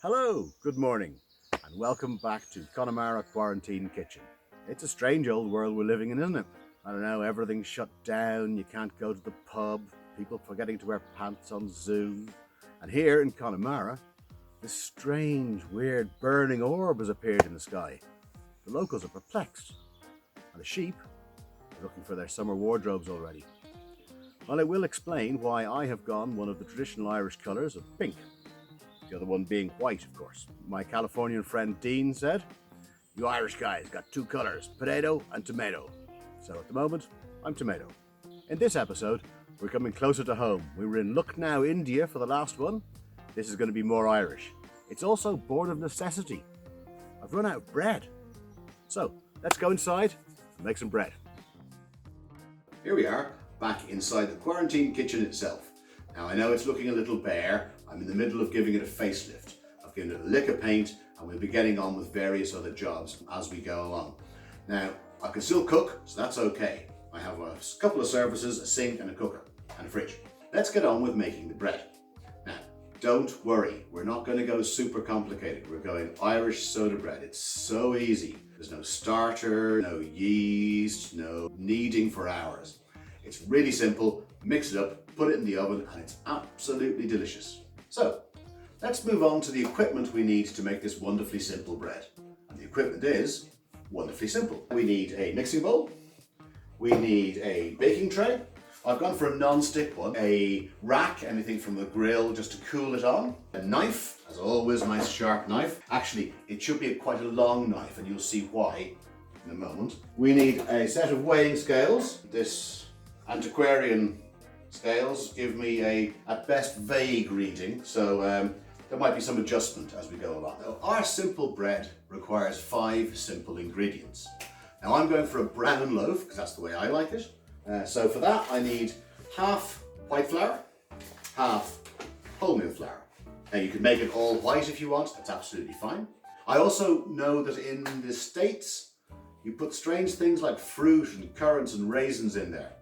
Hello, good morning, and welcome back to Connemara Quarantine Kitchen. It's a strange old world we're living in, isn't it? I don't know, everything's shut down, you can't go to the pub, people forgetting to wear pants on Zoom. And here in Connemara, this strange, weird, burning orb has appeared in the sky. The locals are perplexed, and the sheep are looking for their summer wardrobes already. Well, it will explain why I have gone one of the traditional Irish colours of pink. The other one being white, of course. My Californian friend Dean said, "You Irish guys got two colours, potato and tomato." So at the moment, I'm tomato. In this episode, we're coming closer to home. We were in Lucknow, India for the last one. This is going to be more Irish. It's also born of necessity. I've run out of bread. So let's go inside and make some bread. Here we are, back inside the quarantine kitchen itself. Now I know it's looking a little bare. I'm in the middle of giving it a facelift. I've given it a lick of paint and we'll be getting on with various other jobs as we go along. Now, I can still cook, so that's okay. I have a couple of services, a sink and a cooker and a fridge. Let's get on with making the bread. Now, don't worry, we're not going to go super complicated. We're going Irish soda bread. It's so easy. There's no starter, no yeast, no kneading for hours. It's really simple. Mix it up, put it in the oven, and it's absolutely delicious. So, let's move on to the equipment we need to make this wonderfully simple bread. And the equipment is wonderfully simple. We need a mixing bowl, we need a baking tray. I've gone for a non-stick one, a rack, anything from the grill just to cool it on, a knife, as always, a nice sharp knife. Actually, it should be quite a long knife, and you'll see why in a moment. We need a set of weighing scales. This antiquarian scales give me a, at best, vague reading, so there might be some adjustment as we go along. Now, our simple bread requires 5 simple ingredients. Now I'm going for a brown loaf because that's the way I like it. So for that I need half white flour, half wholemeal flour. Now you can make it all white if you want, that's absolutely fine. I also know that in the States you put strange things like fruit and currants and raisins in there.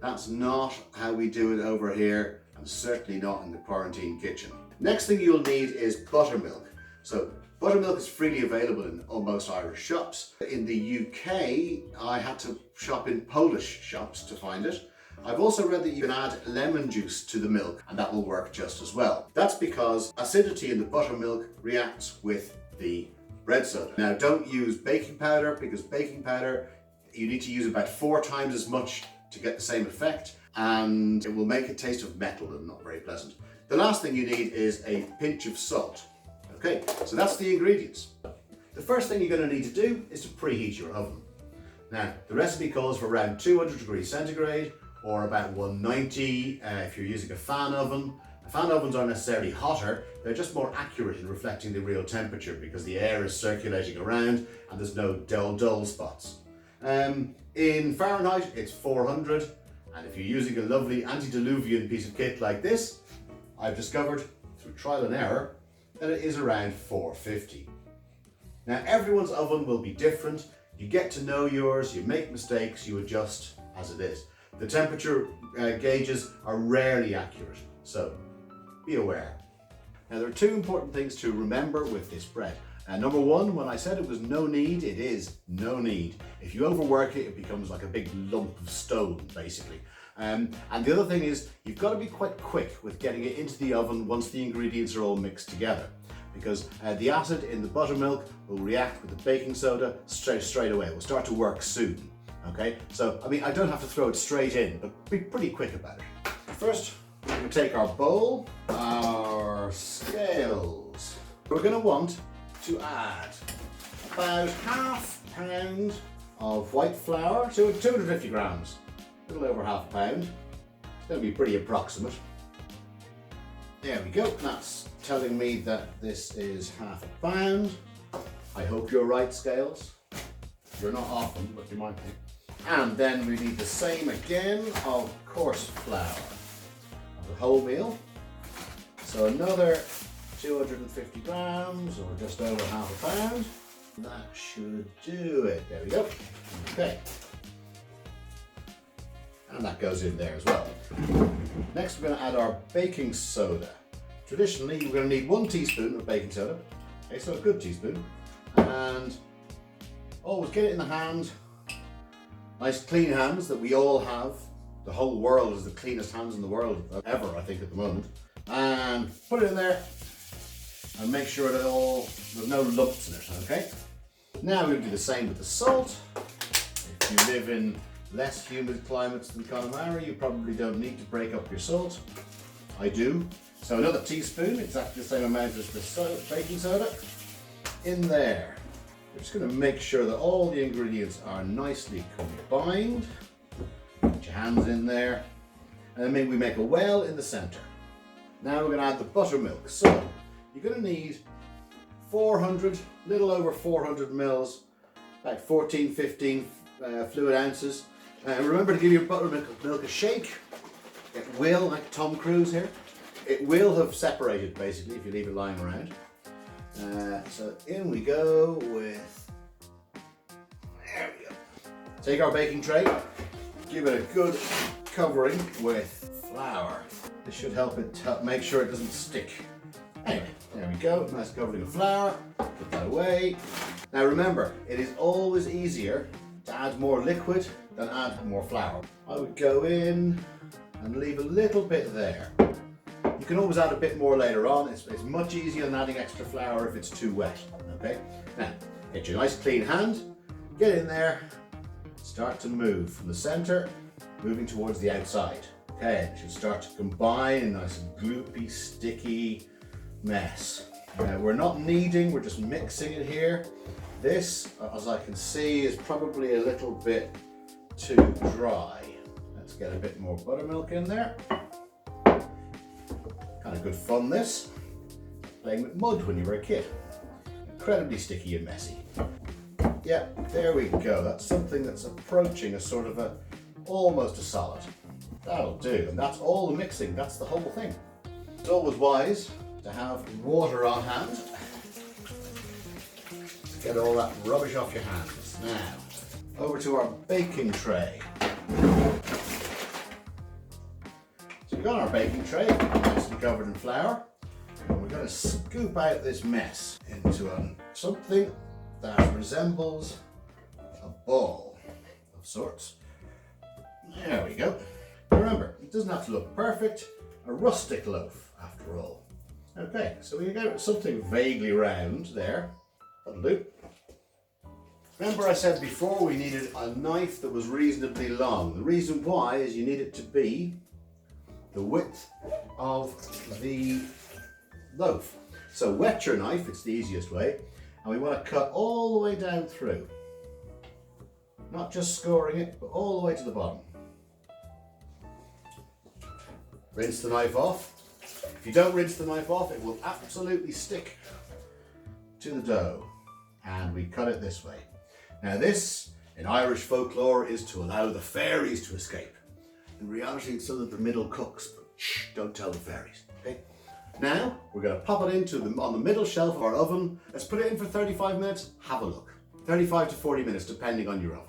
That's not how we do it over here, and certainly not in the quarantine kitchen. Next thing you'll need is buttermilk. So buttermilk is freely available in almost Irish shops. In the UK, I had to shop in Polish shops to find it. I've also read that you can add lemon juice to the milk, and that will work just as well. That's because acidity in the buttermilk reacts with the bread soda. Now don't use baking powder, because baking powder, you need to use about 4 times as much to get the same effect, and it will make a taste of metal and not very pleasant. The last thing you need is a pinch of salt. Okay, so that's the ingredients. The first thing you're going to need to do is to preheat your oven. Now, the recipe calls for around 200 degrees centigrade or about 190 if you're using a fan oven. Fan ovens aren't necessarily hotter, they're just more accurate in reflecting the real temperature because the air is circulating around and there's no dull spots. In Fahrenheit, it's 400, and if you're using a lovely antediluvian piece of kit like this, I've discovered through trial and error that it is around 450. Now, everyone's oven will be different. You get to know yours, you make mistakes, you adjust as it is. The temperature gauges are rarely accurate, so be aware. Now, there are 2 important things to remember with this bread. Number 1, when I said it was no knead, it is no knead. If you overwork it, it becomes like a big lump of stone, basically. And the other thing is, you've got to be quite quick with getting it into the oven once the ingredients are all mixed together, because the acid in the buttermilk will react with the baking soda straight away. It will start to work soon. Okay, so I mean, I don't have to throw it straight in, but be pretty quick about it. First, we're going to take our bowl, our scales. We're going to want to add about ½ pound of white flour, so 250 grams, a little over ½ pound. It's going to be pretty approximate. There we go, that's telling me that this is ½ pound. I hope you're right, scales. You're not often, but you might be. And then we need the same again of coarse flour, of the wholemeal. So another 250 grams, or just over ½ pound. That should do it. There we go. Okay. And that goes in there as well. Next we're going to add our baking soda. Traditionally, you're going to need 1 teaspoon of baking soda, okay, so a good teaspoon, and always get it in the hand, nice clean hands that we all have. The whole world is the cleanest hands in the world ever, I think, at the moment. And put it in there and make sure that there's no lumps in it, okay? Now we'll do the same with the salt. If you live in less humid climates than Connemara, you probably don't need to break up your salt. I do. So another teaspoon, exactly the same amount as the baking soda, in there. We're just going to make sure that all the ingredients are nicely combined. Put your hands in there, and then maybe we make a well in the center. Now we're going to add the buttermilk. So you're going to need 400, little over 400 mils, about 14, 15 fluid ounces. Remember to give your buttermilk a shake. It will, like Tom Cruise here, it will have separated basically if you leave it lying around. So in we go with, there we go. Take our baking tray, give it a good covering with flour. This should help it make sure it doesn't stick. Anyway, there we go, nice covering of flour, put that away. Now remember, it is always easier to add more liquid than add more flour. I would go in and leave a little bit there. You can always add a bit more later on. It's much easier than adding extra flour if it's too wet, okay? Now, get your nice clean hand, get in there, start to move from the center, moving towards the outside. Okay, it should start to combine in a nice gloopy, sticky mess. We're not kneading, we're just mixing it here. This, as I can see, is probably a little bit too dry. Let's get a bit more buttermilk in there. Kind of good fun, this. Playing with mud when you were a kid. Incredibly sticky and messy. Yeah, there we go. That's something that's approaching a sort of almost a solid. That'll do, and that's all the mixing, that's the whole thing. It's always wise to have water on hand. Get all that rubbish off your hands. Now, over to our baking tray. So we've got our baking tray, nicely covered in flour, and we're going to scoop out this mess into something that resembles a ball of sorts. There we go. Remember, it doesn't have to look perfect, a rustic loaf after all. Okay, so we got something vaguely round there. That'll do. Remember I said before we needed a knife that was reasonably long. The reason why is you need it to be the width of the loaf. So wet your knife, it's the easiest way, and we want to cut all the way down through. Not just scoring it, but all the way to the bottom. Rinse the knife off. If you don't rinse the knife off, it will absolutely stick to the dough. And we cut it this way. Now this, in Irish folklore, is to allow the fairies to escape. In reality, it's so that the middle cooks, but shh, don't tell the fairies, okay? Now, we're going to pop it on the middle shelf of our oven. Let's put it in for 35 minutes, have a look. 35 to 40 minutes, depending on your oven.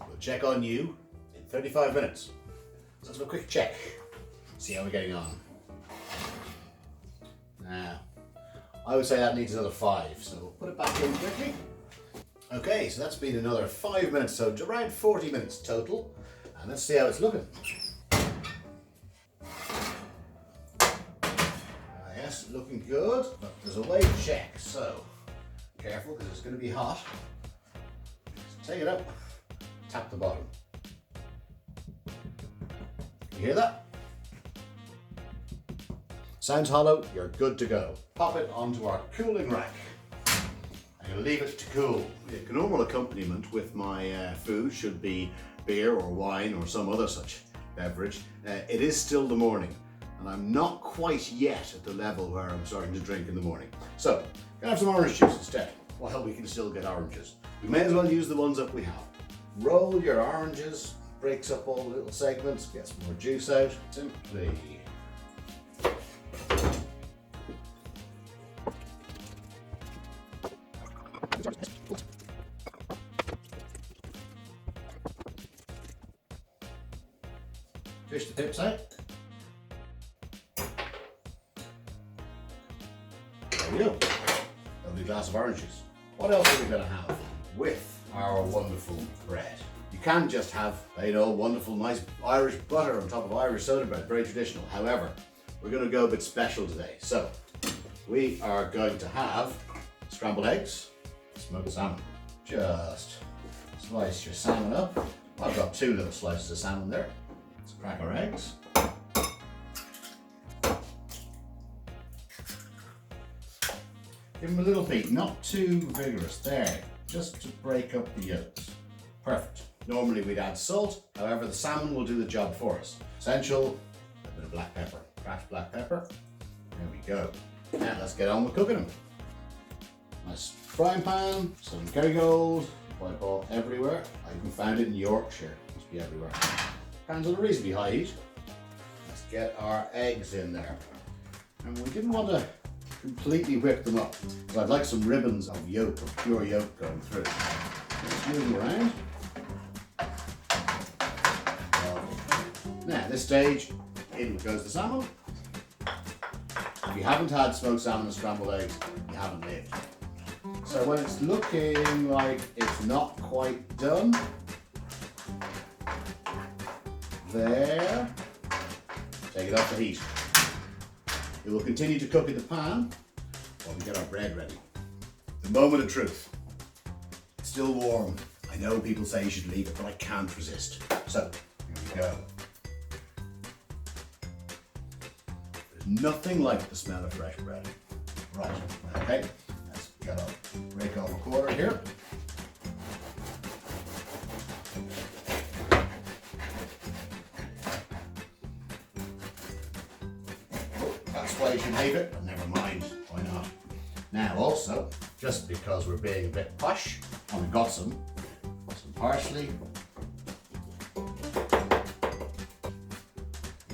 We'll check on you in 35 minutes. So let's have a quick check, see how we're getting on. Now, I would say that needs another 5, so we'll put it back in quickly. Okay, so that's been another 5 minutes, so around 40 minutes total. And let's see how it's looking. Yes, looking good, but there's a way to check, so careful because it's going to be hot. Just take it up, tap the bottom. You hear that? Sounds hollow, you're good to go. Pop it onto our cooling rack. I'm going to leave it to cool. The normal accompaniment with my food should be beer or wine or some other such beverage. It is still the morning, and I'm not quite yet at the level where I'm starting to drink in the morning. So, I'm going to have some orange juice instead. Well, we can still get oranges. We may as well use the ones that we have. Roll your oranges, breaks up all the little segments, gets more juice out. Simply Fish the pips out. There we go. Lovely glass of orange juice. What else are we going to have with our wonderful bread? You can just have plain old wonderful nice Irish butter on top of Irish soda bread, very traditional. However, we're going to go a bit special today. So we are going to have scrambled eggs, smoked salmon. Just slice your salmon up. I've got 2 little slices of salmon there. Let's crack our eggs. Give them a little beat, not too vigorous, there, just to break up the yolks. Perfect. Normally we'd add salt, however the salmon will do the job for us. Essential, a bit of black pepper, cracked black pepper. There we go. Now let's get on with cooking them. Nice frying pan, some Kerrygold, white ball everywhere. I even found it in Yorkshire, must be everywhere. Pan's on a reasonably high heat. Let's get our eggs in there. And we didn't want to completely whip them up, because I'd like some ribbons of yolk, or pure yolk going through. Let's move them around. Now at this stage, in goes the salmon. If you haven't had smoked salmon and scrambled eggs, you haven't lived. So when it's looking like it's not quite done, there, take it off the heat. It will continue to cook in the pan while we get our bread ready. The moment of truth. It's still warm. I know people say you should leave it, but I can't resist. So, here we go. There's nothing like the smell of fresh bread. Right, okay, let's get our break off a quarter here. That's why you should leave it, but never mind, why not? Now also, just because we're being a bit posh, and we've got some parsley,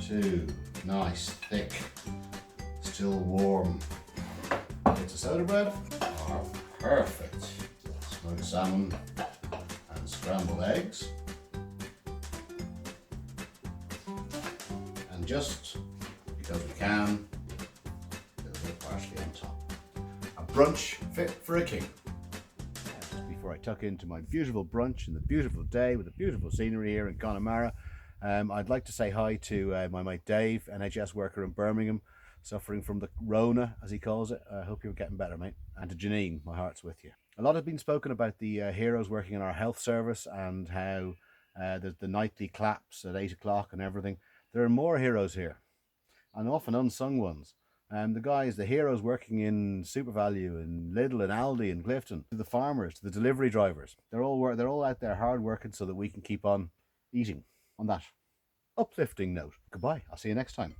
2 nice, thick, still warm bits of soda bread are perfect. Smoked salmon and scrambled eggs. And just because we can, a little bit of parsley on top. A brunch fit for a king. Just before I tuck into my beautiful brunch and the beautiful day with the beautiful scenery here in Connemara, I'd like to say hi to my mate Dave, NHS worker in Birmingham, suffering from the Rona, as he calls it. I hope you're getting better, mate. And to Janine, my heart's with you. A lot has been spoken about the heroes working in our health service and how there's the nightly claps at 8 o'clock and everything. There are more heroes here, and often unsung ones. The guys, the heroes working in SuperValu and Lidl and Aldi and Clifton, to the farmers, to the delivery drivers. They're all out there hard working so that we can keep on eating. On that uplifting note, goodbye. I'll see you next time.